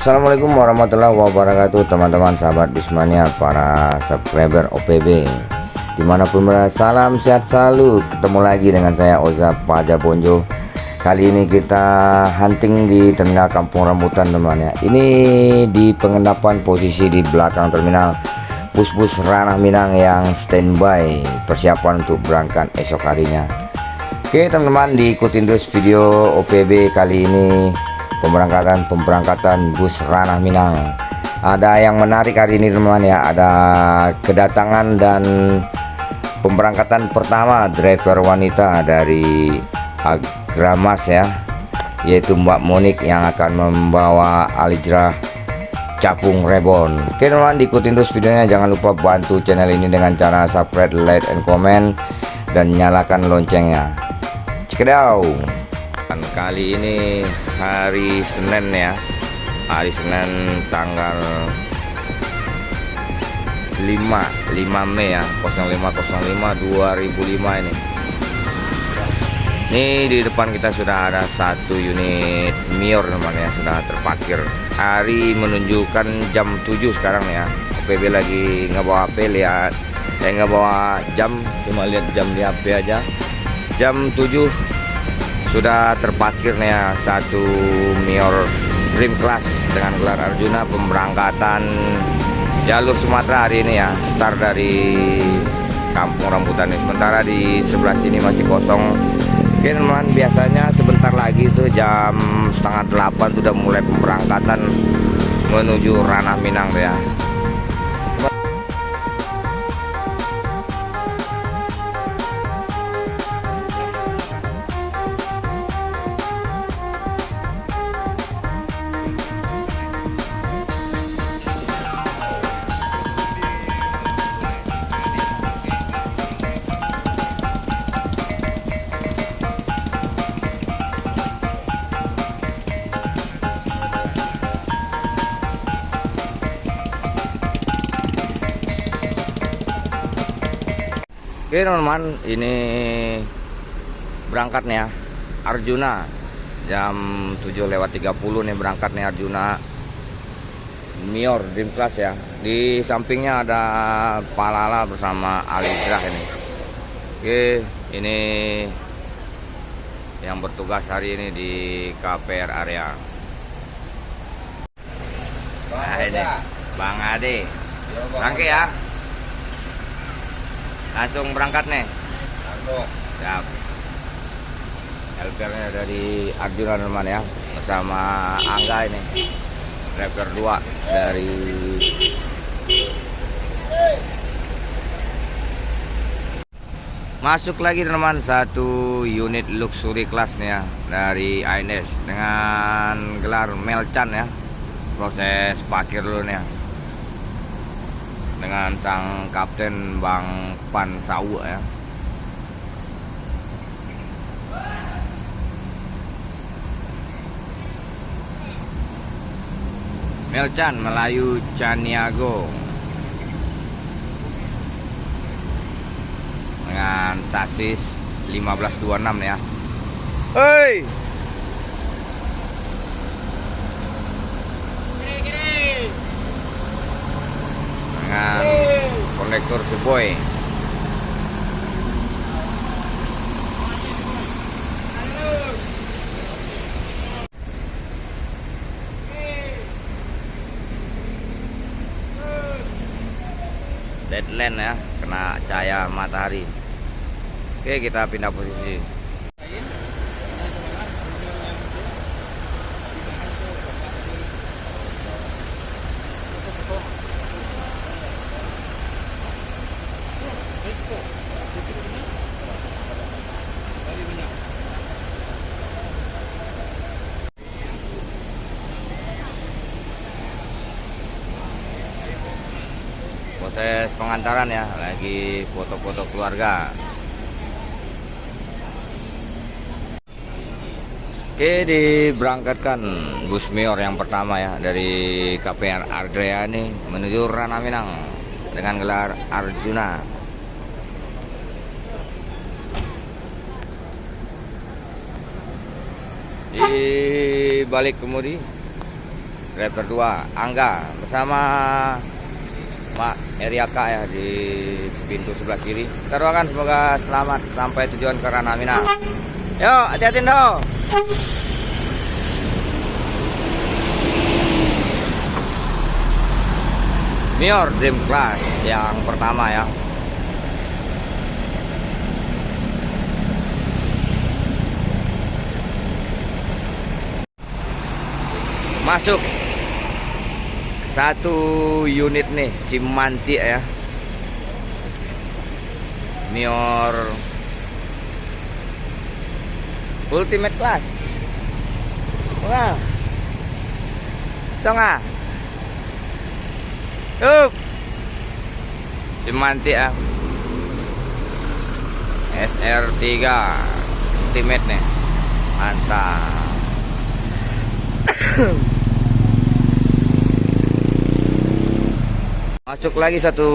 Assalamualaikum warahmatullahi wabarakatuh, teman-teman sahabat Bismania, para subscriber OPB dimanapun berada. Salam sehat selalu. Ketemu lagi dengan saya Oza Paja Bonjo. Kali ini kita hunting di terminal Kampung Rambutan, teman ya. Ini di pengendapan, posisi di belakang terminal bus-bus Ranah Minang yang standby persiapan untuk berangkat esok harinya. Oke teman-teman, diikutin terus video OPB kali ini, pemberangkatan bus Ranah Minang. Ada yang menarik hari ini teman-teman ya, ada kedatangan dan pemberangkatan pertama driver wanita dari Agramas ya, yaitu Mbak Monik yang akan membawa Alijrah Capung Rebon. Oke teman-teman, diikutin terus videonya. Jangan lupa bantu channel ini dengan cara subscribe, like, and comment, dan nyalakan loncengnya. Cekidau. Kali ini hari Senin ya, hari Senin tanggal 5 Mei ya, 0505 ini. Ini di depan kita sudah ada satu unit Mior teman ya, sudah terparkir. Hari menunjukkan jam 7 sekarang ya. OPB lagi nggak bawa HP, lihat saya nggak bawa jam, cuma lihat jam di HP aja. Jam 7 sudah terparkir nih ya, satu Mior Dream Class dengan gelar Arjuna, pemberangkatan jalur Sumatera hari ini ya, start dari Kampung Rambutan ini. Sementara di sebelah sini masih kosong. Oke teman, biasanya sebentar lagi itu jam setengah 8 sudah mulai pemberangkatan menuju Ranah Minang ya. Oke teman-teman, ini berangkat nih ya, Arjuna jam 7:30 nih berangkat nih Arjuna Mior Dream Class ya. Di sampingnya ada Palala bersama Alijrah ini. Oke, ini yang bertugas hari ini di KPR area. Nah ini Bang Ade, rangke ya. Langsung berangkat nih. Langsung. Siap. LPR-nya dari Arjuna teman ya, bersama Angga ini. Driver 2 dari masuk lagi teman, satu unit luxury class nih ya, dari ANS dengan gelar Melchan ya. Proses parkir dulu nih ya, dengan sang kapten Bang Pan Sawu ya. Melchan Melayu Caniago dengan sasis 1526 ya. Hei, dengan konektor Seboy. Deadline ya, kena cahaya matahari. Oke, kita pindah posisi. Proses pengantaran ya, lagi foto-foto keluarga. Oke, diberangkatkan bus Mior yang pertama ya, dari KPR Ardrea ini menuju Ranah Minang dengan gelar Arjuna. Di balik kemudi driver 2 Angga bersama Pak Eriaka ya di pintu sebelah kiri. Kita doakan semoga selamat sampai tujuan ke Ranah Minang. Yuk, hati-hati dong. Mior Dream Class yang pertama ya. Masuk satu unit nih Simanti ya. Mior Ultimate Class. Wah. Tengah. Simanti ya. SR3 Ultimate nih. Mantap. Masuk lagi satu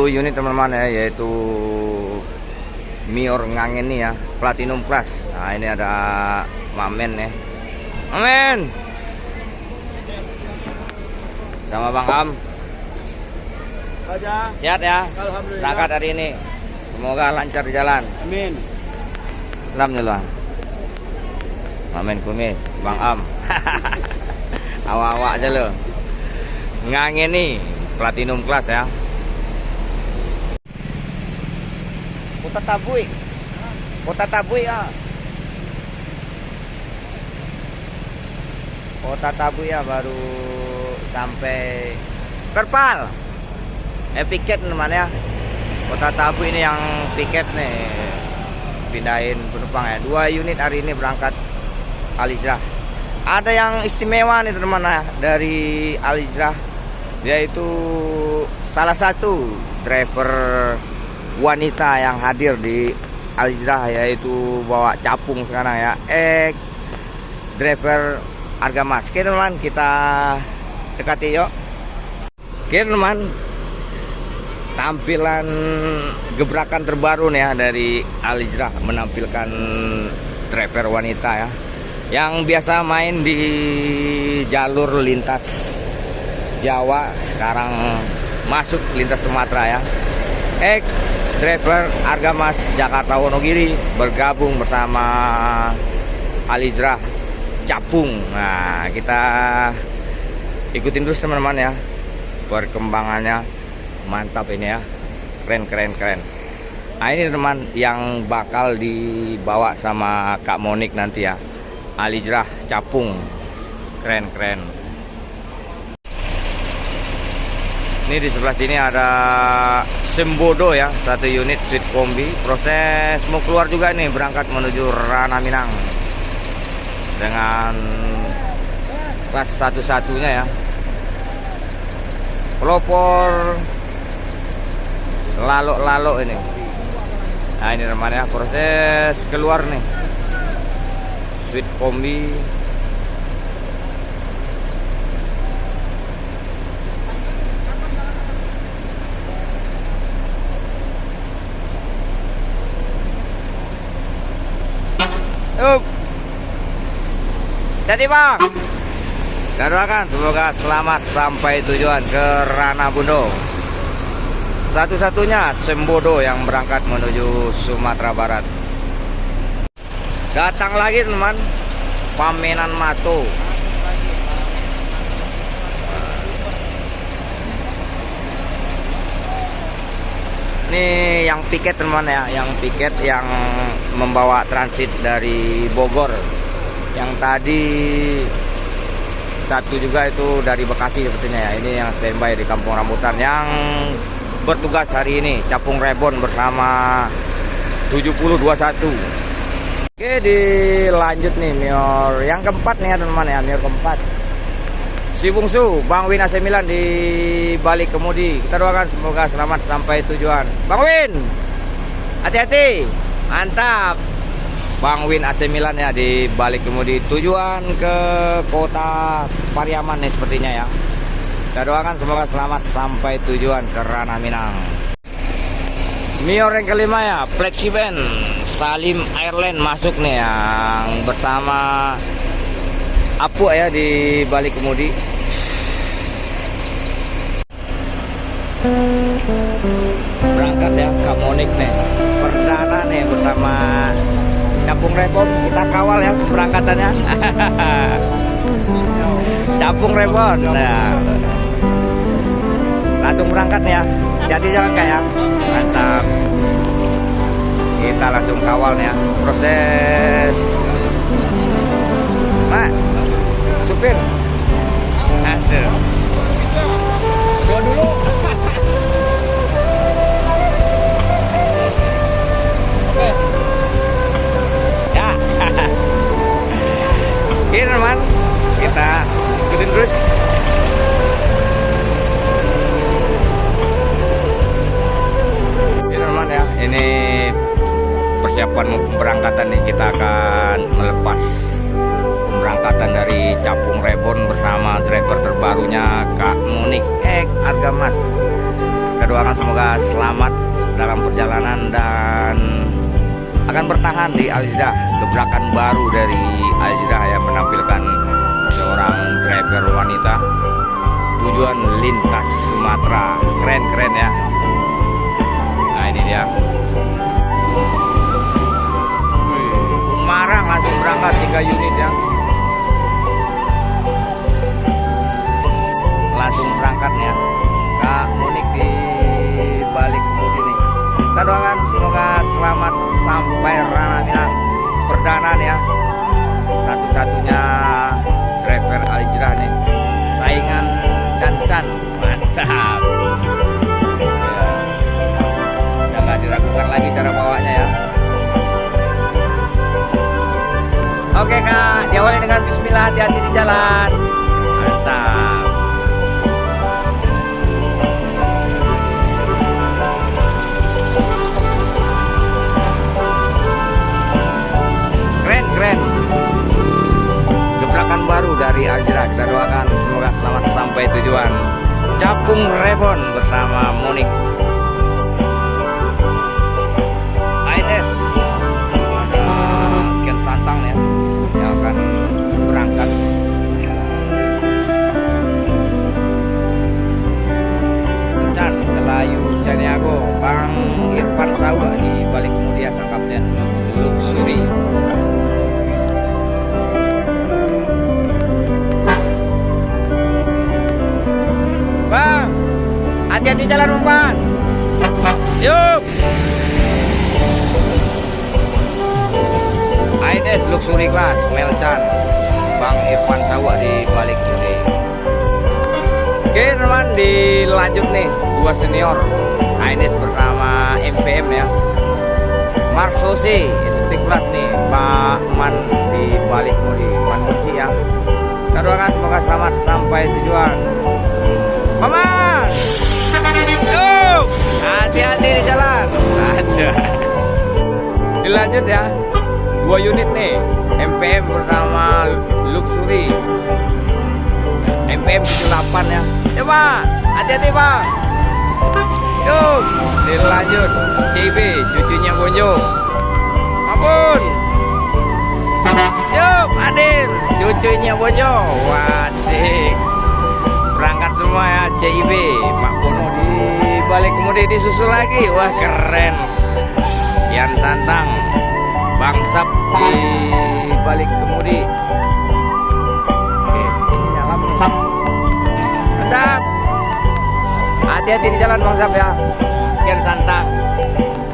unit teman-teman ya, yaitu Mior Ngangen nih ya, Platinum Plus. Nah ini ada Mamen ya, Mamen sama Bang Am. Sehat ya? Alhamdulillah. Berangkat hari ini, semoga lancar di jalan. Amin. Alhamdulillah. Mamen Kumis, Bang Am. Awak-awak aja lo. Ngangen nih Platinum Class ya. Kota Tabui. Kota Tabui ya. Kota Tabui ya, baru sampai Terpal. Piket namanya. Kota Tabui ini yang piket nih. Pindahin penumpang ya. 2 unit hari ini berangkat Al-Hijrah. Ada yang istimewa nih teman-teman ya, dari Al-Hijrah, yaitu salah satu driver wanita yang hadir di Al-Hijrah, yaitu bawa capung sekarang ya, driver Argamas. Oke teman-teman, kita dekati yuk. Oke teman-teman, tampilan gebrakan terbaru nih ya dari Al-Hijrah, menampilkan driver wanita ya, yang biasa main di jalur lintas Jawa, sekarang masuk lintas Sumatera ya. Driver Argamas Jakarta Wonogiri bergabung bersama Al-Hijrah Capung. Nah, kita ikutin terus teman-teman ya, perkembangannya. Mantap ini ya, keren. Nah ini teman yang bakal dibawa sama Kak Monik nanti ya, Al-Hijrah Capung. Keren. Ini di sebelah sini ada Sembodo ya, satu unit suite kombi. Proses mau keluar juga nih, berangkat menuju Ranah Minang dengan kelas satu-satunya ya. Pelopor Lalo ini. Nah ini teman ya, proses keluar nih, suite kombi. Jadi bang, kita doakan semoga selamat sampai tujuan ke Ranah Bundo. Satu-satunya Sembodo yang berangkat menuju Sumatera Barat. Datang lagi teman, Pamenan Mato. Ini yang piket teman ya, yang piket yang membawa transit dari Bogor. Yang tadi satu juga itu dari Bekasi sepertinya ya. Ini yang standby di Kampung Rambutan, yang bertugas hari ini Capung Rebon bersama 7021. Oke, dilanjut nih Mior yang keempat nih ya teman-teman ya, Mior keempat. Si bungsu Bang Win AC Milan di balik kemudi. Kita doakan semoga selamat sampai tujuan. Bang Win, hati-hati, mantap. Bang Win AC Milan ya di balik kemudi, tujuan ke kota Pariaman nih sepertinya ya. Kita doakan semoga selamat sampai tujuan ke Ranah Minang. Mior yang kelima ya, Flexiben Salim Airline masuk nih yang bersama Apu ya di balik kemudi. berangkat ya, Kak Monik nih. Perdana nih bersama Capung Rebon, kita kawal ya pemberangkatannya. Capung Rebon. Nah, langsung berangkat nih ya. Jadi jangan kayak mantap. Kita langsung kawal nih ya. Proses. Nah, supir. Aduh. Dua dulu. Oke. Ya. Ini teman, kita ikutin terus. Ini teman ya, ini persiapan pemberangkatan nih. Kita akan melepas pemberangkatan dari Capung Rebon bersama driver terbarunya Kak Monik Argamas. Kita doakan semoga selamat dalam perjalanan dan akan bertahan di Al-Jiddah. Gebrakan baru dari Al-Jiddah yang menampilkan seorang driver wanita tujuan lintas Sumatera. Keren ya. Nah ini dia. Unmarang langsung berangkat 3 unit ya. Langsung berangkat ya. Kak Monik di balik kemudi nih. Kita doakan semoga selamat sampai Ranah Minang. Perdana nih ya. Satu-satunya driver Al-Jiddah nih. Saingan Can-Can. Mantap. Ya. Udah gak diragukan lagi cara bawanya ya. Oke Kak, diawali dengan bismillah, hati-hati di jalan. Mantap. Keren. Gebrakan baru dari Al-Jiddah. Kita doakan semoga selamat sampai tujuan. Capung Rebon bersama Monik. ANS ada Kian Santang ya yang akan berangkat. Can Melayu Caniago, Bang Irfan Sawa di balik kemudian sang kapten Luxury. Bang, hati-hati jalan umpan. Yuk. AIDS Luxury Class Melcan, Bang Irfan Sawa di balik ini. Oke teman, dilanjut nih 2 senior AIDS bersama MPM ya. Marsosi eksekutif kelas nih, Pak Man di balik mudi, Man Muci ya. Kita doakan semoga selamat sampai tujuan. Paman, yuk, hati-hati di jalan. Ada. Dilanjut ya, 2 unit nih, MPM bersama Luxury. MPM 78 ya. Coba, hati-hati bang. Yuk, dilanjut. CB, cucunya Bonjong. Ampun. Yuk, hadir, cucunya Bonjong. Wasik. Berangkat semua ya, CIB, Pak Bono di balik kemudi, disusul lagi. Wah keren. Kian Santang, Bang Sap di balik kemudi. Oke, ini dalam nih. Sap, hati-hati di jalan Bang Sap ya. Kian Santang.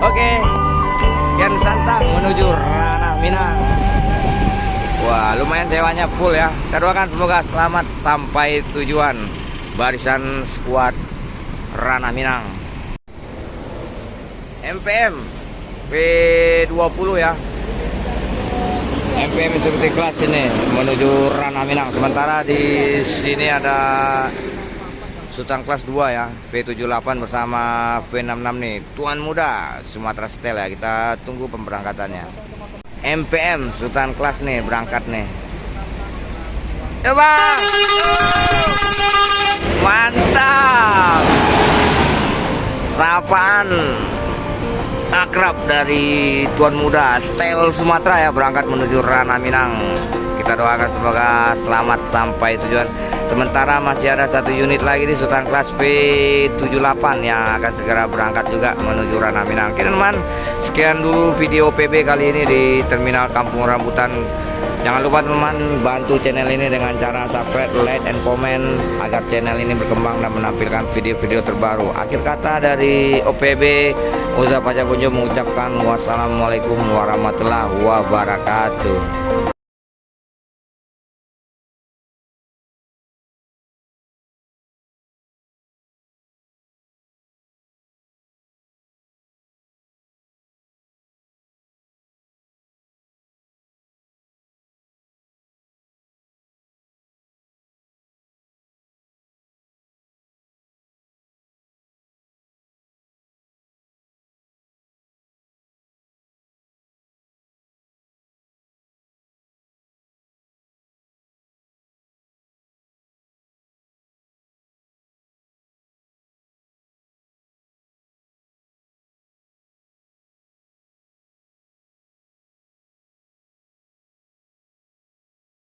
Oke, Kian Santang menuju Ranah Minang. Wah, lumayan sewanya full ya. Kita doakan semoga selamat sampai tujuan. Barisan skuad Ranah Minang. MPM V20 ya. MPM eksekutif kelas ini menuju Ranah Minang. Sementara di sini ada Sultan kelas 2 ya, V78 bersama V66 nih. Tuan muda Sumatera Setel ya. Kita tunggu pemberangkatannya. MPM Sultan kelas nih berangkat nih. Coba. Mantap. Sapaan akrab dari tuan muda Setel Sumatera ya, berangkat menuju Ranah Minang. Kita doakan semoga selamat sampai tujuan. Sementara masih ada satu unit lagi di Sultan kelas P78 yang akan segera berangkat juga menuju Ranah Minang. Oke teman, sekian dulu video PB kali ini di Terminal Kampung Rambutan. Jangan lupa teman, bantu channel ini dengan cara subscribe, like, and comment agar channel ini berkembang dan menampilkan video-video terbaru. Akhir kata dari OPB, Uza Pacabonjo mengucapkan wassalamualaikum warahmatullahi wabarakatuh.